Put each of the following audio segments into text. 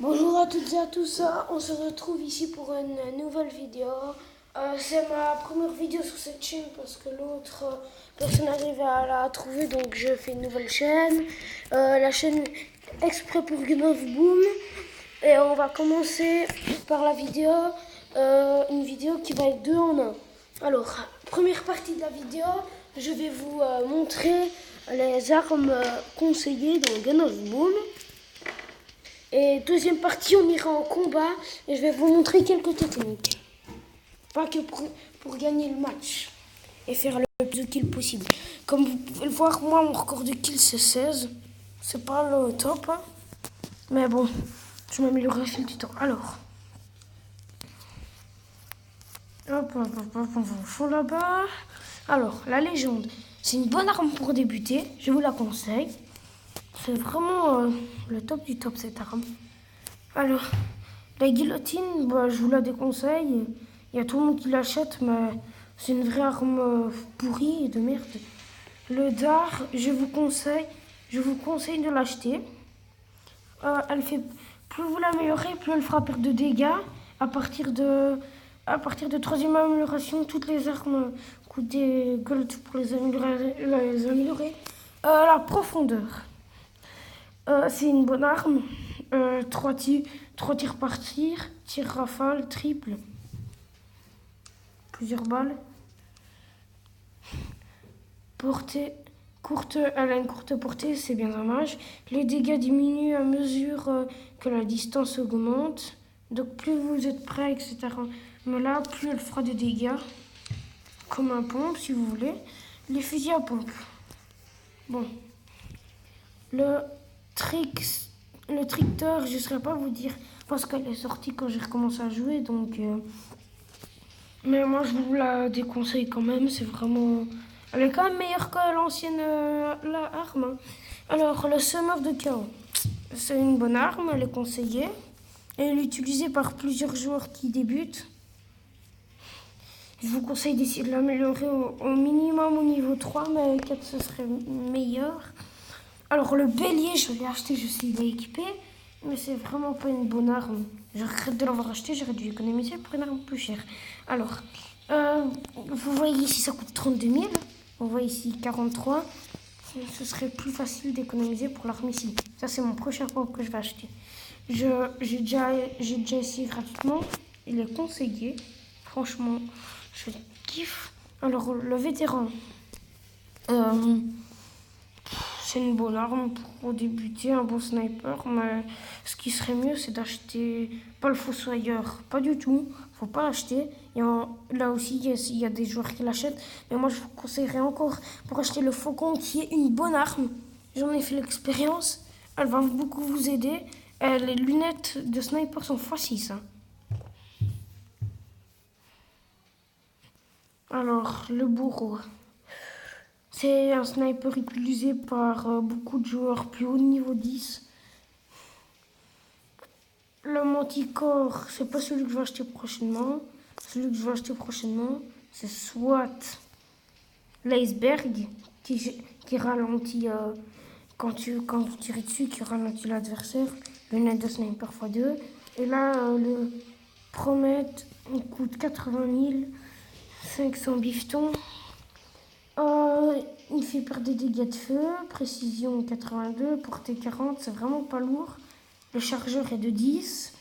Bonjour à toutes et à tous, on se retrouve ici pour une nouvelle vidéo. C'est ma première vidéo sur cette chaîne parce que l'autre personne n'arrive à la trouver, donc je fais une nouvelle chaîne. La chaîne exprès pour Gnov Boom. Et on va commencer par la vidéo, une vidéo qui va être deux en un. Alors, première partie de la vidéo, je vais vous montrer les armes conseillées dans Gnov Boom. Et deuxième partie, on ira en combat et je vais vous montrer quelques techniques. Pas que pour gagner le match et faire le plus de kills possible. Comme vous pouvez le voir, moi, mon record de kills, c'est 16. C'est pas le top, hein. Mais bon, je m'améliore au fil du temps. Alors, hop, on va au fond là-bas. Alors, la légende, c'est une bonne arme pour débuter. Je vous la conseille. C'est vraiment le top du top, cette arme. Alors, la guillotine, je vous la déconseille. Il y a tout le monde qui l'achète, mais c'est une vraie arme pourrie et de merde. Le dard, je vous conseille de l'acheter. Plus vous l'améliorez, plus elle fera perdre de dégâts. À partir de troisième amélioration, toutes les armes coûtent des gold pour les améliorer. La profondeur. C'est une bonne arme. 3 tirs par tir rafale, triple, plusieurs balles. Portée courte, elle a une courte portée, c'est bien dommage. Les dégâts diminuent à mesure que la distance augmente. Donc plus vous êtes prêt avec cette arme-là, plus elle fera des dégâts. Comme un pompe, si vous voulez. Les fusils à pompe. Bon. Le tricteur, je ne saurais pas vous dire parce qu'elle est sortie quand j'ai recommencé à jouer, donc mais moi je vous la déconseille quand même, c'est vraiment, elle est quand même meilleure que l'ancienne la arme. Alors le semeur de chaos, c'est une bonne arme, elle est conseillée, elle est utilisée par plusieurs joueurs qui débutent. Je vous conseille d'essayer de l'améliorer au minimum au niveau 3, mais 4 ce serait meilleur. Alors le bélier, je l'ai acheté, je sais, il est équipé, mais c'est vraiment pas une bonne arme. Je regrette de l'avoir acheté, j'aurais dû économiser pour une arme plus chère. Alors, vous voyez ici, ça coûte 32 000. Vous voyez ici 43. Ce serait plus facile d'économiser pour l'arme ici. Ça, c'est mon prochain pompe que je vais acheter. J'ai déjà essayé gratuitement. Il est conseillé. Franchement, je kiffe. Alors, le vétéran. C'est une bonne arme pour débuter, un bon sniper, mais ce qui serait mieux, c'est d'acheter pas le fossoyeur, pas du tout, faut pas l'acheter. Là aussi, il y a des joueurs qui l'achètent, mais moi je vous conseillerais encore pour acheter le faucon qui est une bonne arme. J'en ai fait l'expérience, elle va beaucoup vous aider. Les lunettes de sniper sont x6. Hein. Alors, le bourreau. C'est un sniper utilisé par beaucoup de joueurs plus haut de niveau 10. Le manticore, c'est pas celui que je vais acheter prochainement. Celui que je vais acheter prochainement, c'est soit l'iceberg qui ralentit quand vous tirez dessus, qui ralentit l'adversaire. Lunette de sniper x2. Et là, le Promet, il coûte 80 500 bifetons. Il fait perdre des dégâts de feu, précision 82, portée 40, c'est vraiment pas lourd. Le chargeur est de 10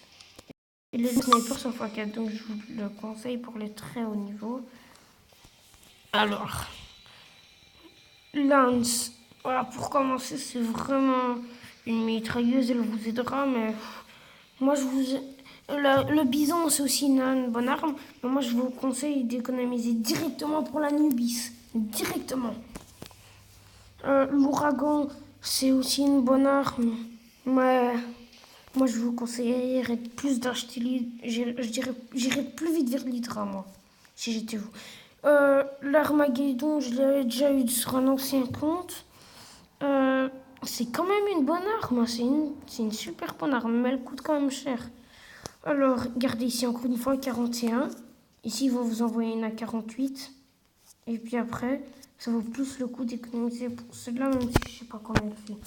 et les snipers sont x4, donc je vous le conseille pour les très hauts niveaux. Alors, Lance, voilà, pour commencer, c'est vraiment une mitrailleuse, elle vous aidera, mais moi le bison, c'est aussi une bonne arme, mais moi je vous conseille d'économiser directement pour la Nubis, directement. L'ouragan, c'est aussi une bonne arme, mais moi je vous conseillerais plus d'acheter, j'irais plus vite vers l'Hydra, moi, si j'étais vous. L'Armageddon, je l'avais déjà eu sur un ancien compte. C'est quand même une bonne arme, c'est une super bonne arme, mais elle coûte quand même cher. Alors, regardez ici encore une fois 41. Ici, ils vont vous envoyer une à 48. Et puis après, ça vaut plus le coup d'économiser pour celle-là, même si je sais pas combien elle fait.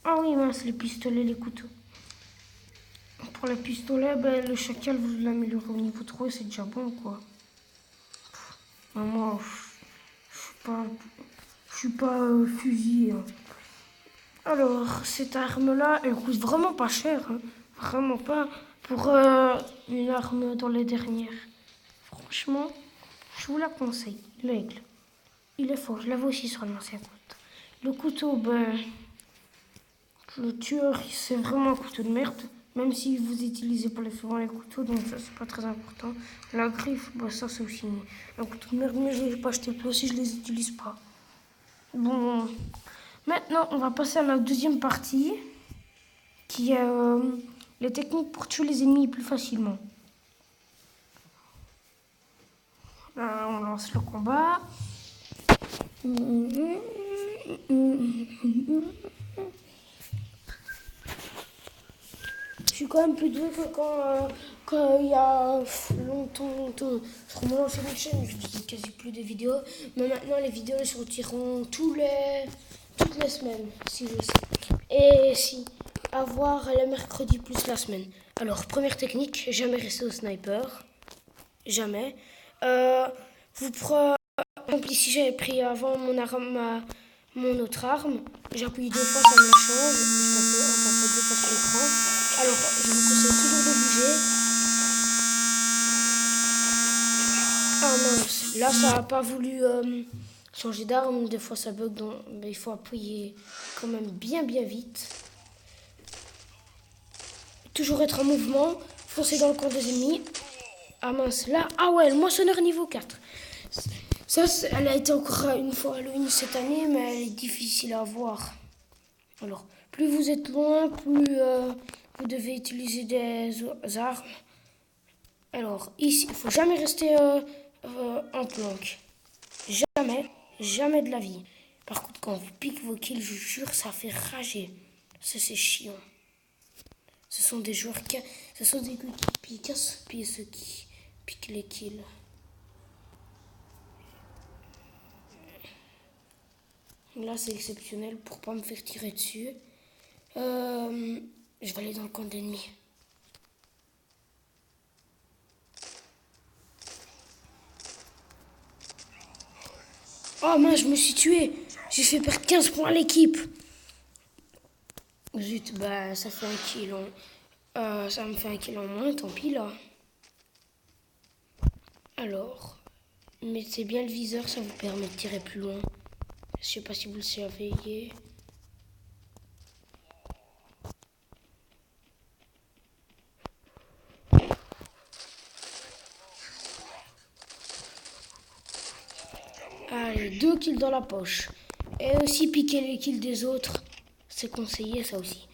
Ah oui, mince, les pistolets, les couteaux. Pour les pistolets, ben, le chacal, vous l'améliorez au niveau 3, c'est déjà bon, quoi. Moi, je suis pas fusil. Hein. Alors, cette arme-là, elle coûte vraiment pas cher. Hein. Vraiment pas. Pour une arme dans les dernières. Franchement, je vous la conseille. L'aigle. Il est fort. Je l'avais aussi sur l'ancien couteau. Le couteau, ben, le tueur, c'est vraiment un couteau de merde. Même si vous utilisez pas souvent les couteaux, donc ça, c'est pas très important. La griffe, ben, ça, c'est aussi un couteau de merde. Mais je l'ai pas acheté plus aussi, je les utilise pas. Bon. Maintenant, on va passer à la deuxième partie, qui est les techniques pour tuer les ennemis plus facilement. Là, on lance le combat. Je suis quand même plus doué que quand il y a longtemps. Sur mon ancienne chaîne, je faisais quasi plus de vidéos. Mais maintenant, les vidéos elles sortiront toutes les semaines, si je sais. Et si, avoir le mercredi plus la semaine. Alors, première technique, jamais rester au sniper. Jamais. Vous prenez, par exemple, ici j'avais pris avant mon autre arme. J'appuie 2 fois, ça me la change. Je tape 2 fois sur l'écran. Alors, je vous conseille toujours de bouger. Ah mince, là ça n'a pas voulu changer d'arme. Des fois ça bug, donc il faut appuyer quand même bien vite. Toujours être en mouvement, foncer dans le camp des ennemis. Ah mince, là, ah ouais, le moissonneur niveau 4. Ça, elle a été encore une fois Halloween cette année, mais elle est difficile à voir. Alors, plus vous êtes loin, plus vous devez utiliser des armes. Alors, ici, il ne faut jamais rester en planque. Jamais de la vie. Par contre, quand vous piquez vos kills, je vous jure, ça fait rager. Ça, c'est chiant. Ce sont des joueurs ce sont des qui cassent, puis ceux qui piquent les kills. Là, c'est exceptionnel pour pas me faire tirer dessus. Je vais aller dans le camp d'ennemis. Oh mince, je me suis tué. J'ai fait perdre 15 points à l'équipe. Zut, bah ça fait un kill ça me fait un kill en moins, tant pis là. Alors, mettez bien le viseur, ça vous permet de tirer plus loin. Je sais pas si vous le savez. Allez, 2 kills dans la poche. Et aussi piquer les kills des autres. C'est conseillé ça aussi.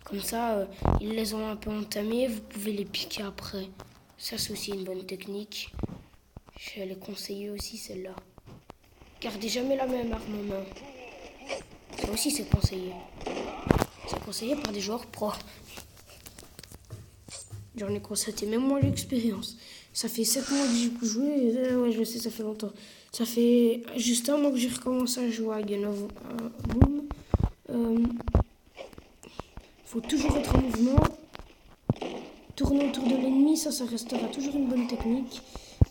Comme ça, ils les ont un peu entamés, vous pouvez les piquer après. Ça, c'est aussi une bonne technique. Je vais les conseiller aussi, celle-là. Gardez jamais la même arme en main. Ça aussi, c'est conseillé. C'est conseillé par des joueurs pro. J'en ai constaté même moi l'expérience. Ça fait 7 mois que j'ai joué. Ouais, je sais, ça fait longtemps. Ça fait juste un mois que j'ai recommencé à jouer à Gun of Boom. Faut toujours être en mouvement. Tourner autour de l'ennemi, ça restera toujours une bonne technique.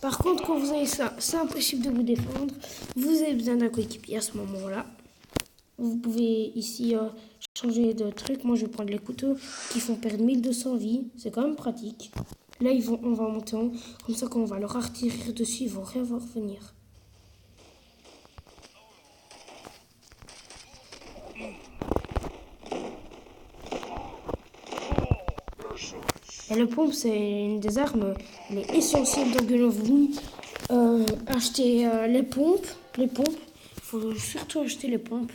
Par contre, quand vous avez ça, c'est impossible de vous défendre. Vous avez besoin d'un coéquipier à ce moment-là. Vous pouvez ici changer de truc. Moi, je vais prendre les couteaux qui font perdre 1200 vies. C'est quand même pratique. Là, on va monter en haut. Comme ça, quand on va leur artillerie dessus, ils vont rien voir venir. Et le pompe, c'est une des armes les essentielles dans Gun of Boom. Acheter les pompes. Il faut surtout acheter les pompes.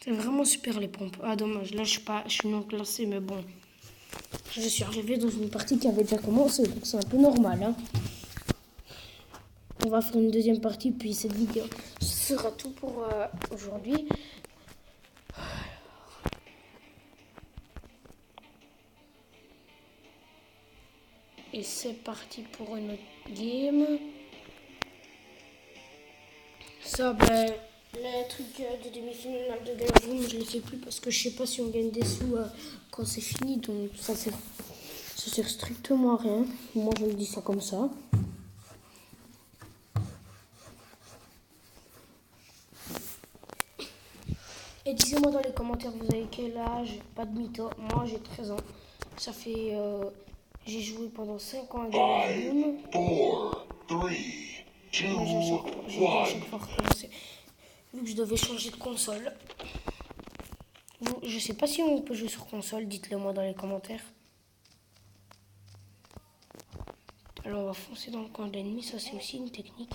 C'est vraiment super les pompes. Ah dommage, là je suis non classé, mais bon. Je suis arrivé dans une partie qui avait déjà commencé, donc c'est un peu normal. Hein. On va faire une deuxième partie, puis cette vidéo. Ce sera tout pour aujourd'hui. Et c'est parti pour une autre game. Ça, ben, Les trucs de demi-finale de Galavoum, je les fais plus parce que je sais pas si on gagne des sous quand c'est fini, donc ça sert strictement à rien. Moi je me dis ça comme ça. Et dites-moi dans les commentaires, vous avez quel âge? Pas de mytho. Moi j'ai 13 ans. Ça fait. J'ai joué pendant 5 ans à Galavoum. 4, 3, 2, Mais j'ai dû à chaque fois recommencer. Vu que je devais changer de console. Je sais pas si on peut jouer sur console, dites-le moi dans les commentaires. Alors on va foncer dans le camp de l'ennemi, ça c'est aussi une technique.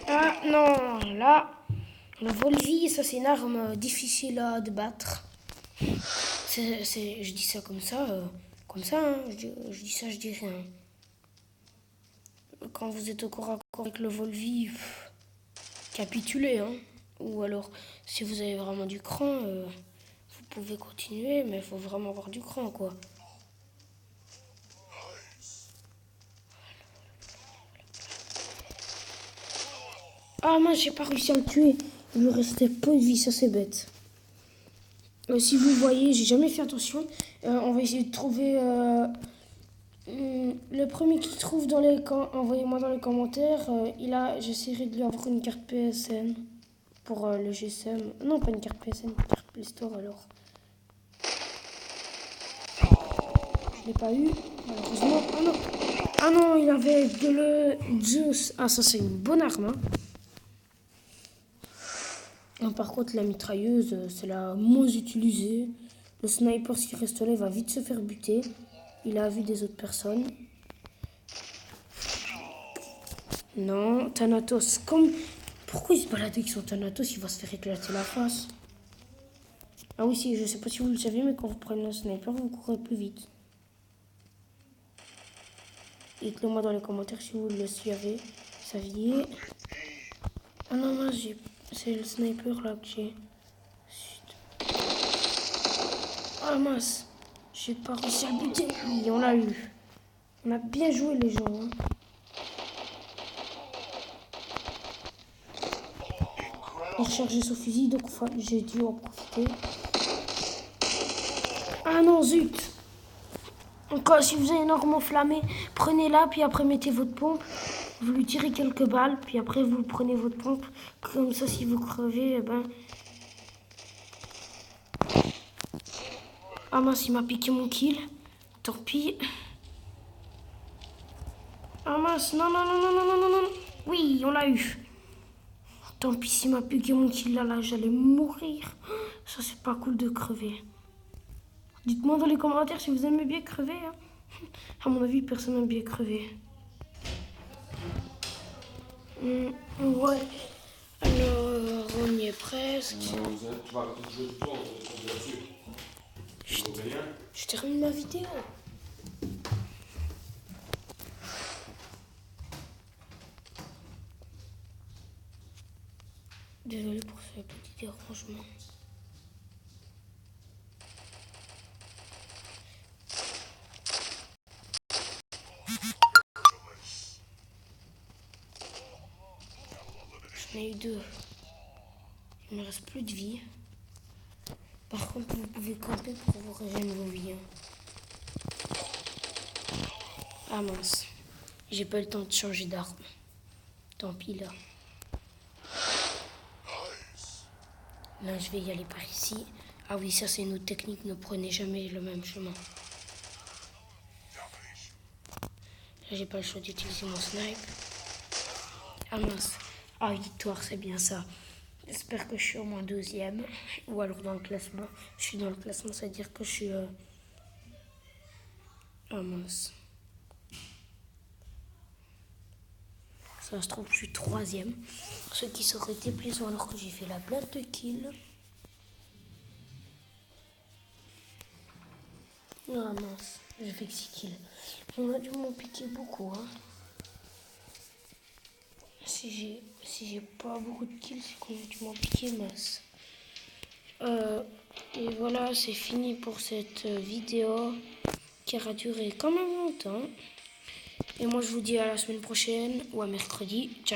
Ah non, là, le Volvi, ça c'est une arme difficile à débattre. Je dis ça comme ça, hein, je dis ça, je dis rien. Quand vous êtes au corps à corps avec le Volvi, capitulez, hein. Ou alors, si vous avez vraiment du cran, vous pouvez continuer, mais il faut vraiment avoir du cran, quoi. Ah mince, j'ai pas réussi à le tuer. Il lui restait peu de vie, ça c'est bête. Si vous voyez, j'ai jamais fait attention. On va essayer de trouver le premier qui trouve dans les envoyez-moi dans les commentaires. J'essaierai de lui avoir une carte PSN pour le GSM. Non, pas une carte PSN, une carte Play Store alors. Je l'ai pas eu, malheureusement. Ah non, ah non, il avait de le Zeus. Ah ça c'est une bonne arme. Hein. Non, par contre, la mitrailleuse, c'est la moins utilisée. Le sniper, s'il reste là, il va vite se faire buter. Il a vu des autres personnes. Non, Thanatos, comme... Pourquoi il se balade avec son Thanatos? Il va se faire éclater la face. Ah oui, si, je sais pas si vous le savez, mais quand vous prenez un sniper, vous courez plus vite. Dites-le moi dans les commentaires si vous le saviez. Ah non, non, c'est le sniper là que j'ai. Ah mince, j'ai pas réussi à le buter. Oui, on l'a eu. On a bien joué les gens. Hein. Il rechargeait son fusil, donc j'ai dû en profiter. Ah non, zut! Encore, si vous avez une arme enflammée, prenez-la, puis après mettez votre pompe. Vous lui tirez quelques balles, puis après vous prenez votre pompe. Comme ça, si vous crevez, eh ben... Ah mince, il m'a piqué mon kill. Tant pis. Ah mince, non, non, non, non, non, non, non, non. Oui, on l'a eu. Tant pis, s'il m'a piqué mon kill là, j'allais mourir. Ça, c'est pas cool de crever. Dites-moi dans les commentaires si vous aimez bien crever. Hein. À mon avis, personne n'aime bien crever. Ouais. Alors, on y est presque. Tu vas arrêter de jouer tout le temps, on va tomber là-dessus. Je termine ma vidéo. Désolé pour ce petit dérangement. J'en ai eu 2. Il me reste plus de vie. Par contre, vous pouvez camper pour vous régénérer vos vies. Hein. Ah mince. J'ai pas eu le temps de changer d'arme. Tant pis là. Là, je vais y aller par ici. Ah oui, ça c'est une autre technique. Ne prenez jamais le même chemin. Là, j'ai pas le choix d'utiliser mon snipe. Ah mince. Ah, victoire, c'est bien ça. J'espère que je suis au moins 2e. Ou alors dans le classement. Je suis dans le classement, ça veut dire que je suis... Ah mince. Ça se trouve, je suis 3e. Ce qui serait déplaisant alors que j'ai fait la blague de kill. Ah mince, j'ai fait que 6 kills. On a dû m'en piquer beaucoup. Hein. Si j'ai pas beaucoup de kills, c'est qu'on a dû m'en piquer masse. Et voilà, c'est fini pour cette vidéo qui aura duré quand même longtemps. Et moi, je vous dis à la semaine prochaine ou à mercredi. Ciao.